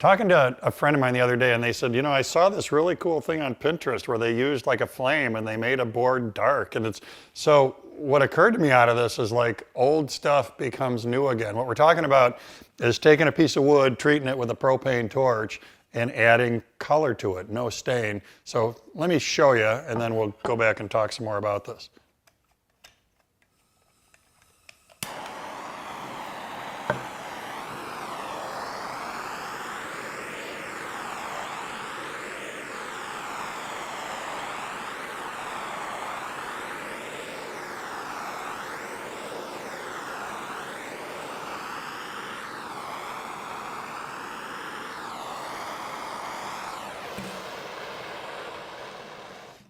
Talking to a friend of mine the other day, and they said, you know, I saw this really cool thing on Pinterest where they used like a flame and they made a board dark. And so what occurred to me out of this is like old stuff becomes new again. What we're talking about is taking a piece of wood, treating it with a propane torch, and adding color to it, no stain. So let me show you, and then we'll go back and talk some more about this.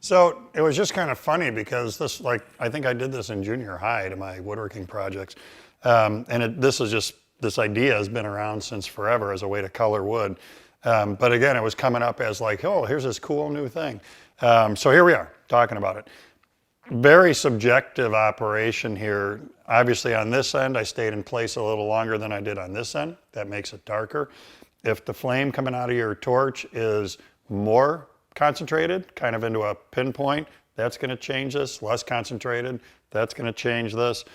So it was just kind of funny because this, like, I think I did this in junior high to my woodworking projects. This idea has been around since forever as a way to color wood. But again, it was coming up as like, oh, here's this cool new thing. So here we are talking about it. Very subjective operation here. Obviously on this end, I stayed in place a little longer than I did on this end. That makes it darker. If the flame coming out of your torch is more concentrated, kind of into a pinpoint, that's going to change this. Less concentrated, that's going to change this.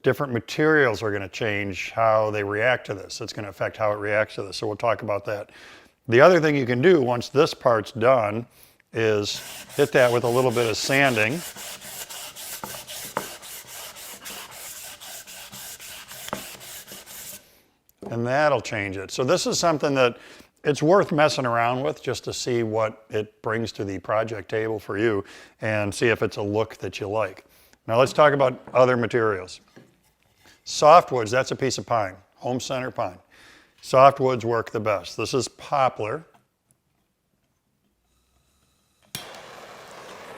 Different materials are going to change how they react to this. It's going to affect how it reacts to this. So we'll talk about that. The other thing you can do once this part's done is hit that with a little bit of sanding. And that'll change it. So this is something that it's worth messing around with just to see what it brings to the project table for you and see if it's a look that you like. Now let's talk about other materials. Softwoods, that's a piece of pine, home center pine. Softwoods work the best. This is poplar.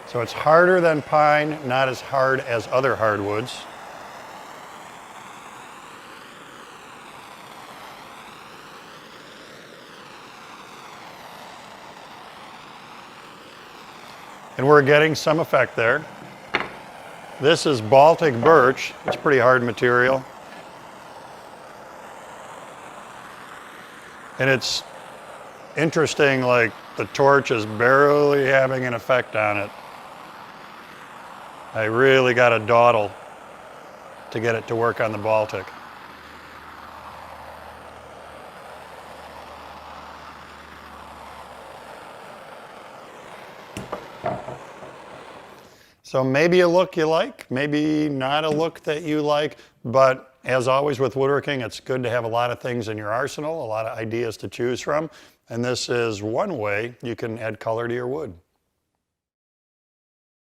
So it's harder than pine, not as hard as other hardwoods. And we're getting some effect there. This is Baltic birch. It's pretty hard material. And it's interesting, like the torch is barely having an effect on it. I really got to dawdle to get it to work on the Baltic. So maybe a look you like, maybe not a look that you like, but as always with woodworking, it's good to have a lot of things in your arsenal, a lot of ideas to choose from, and this is one way you can add color to your wood.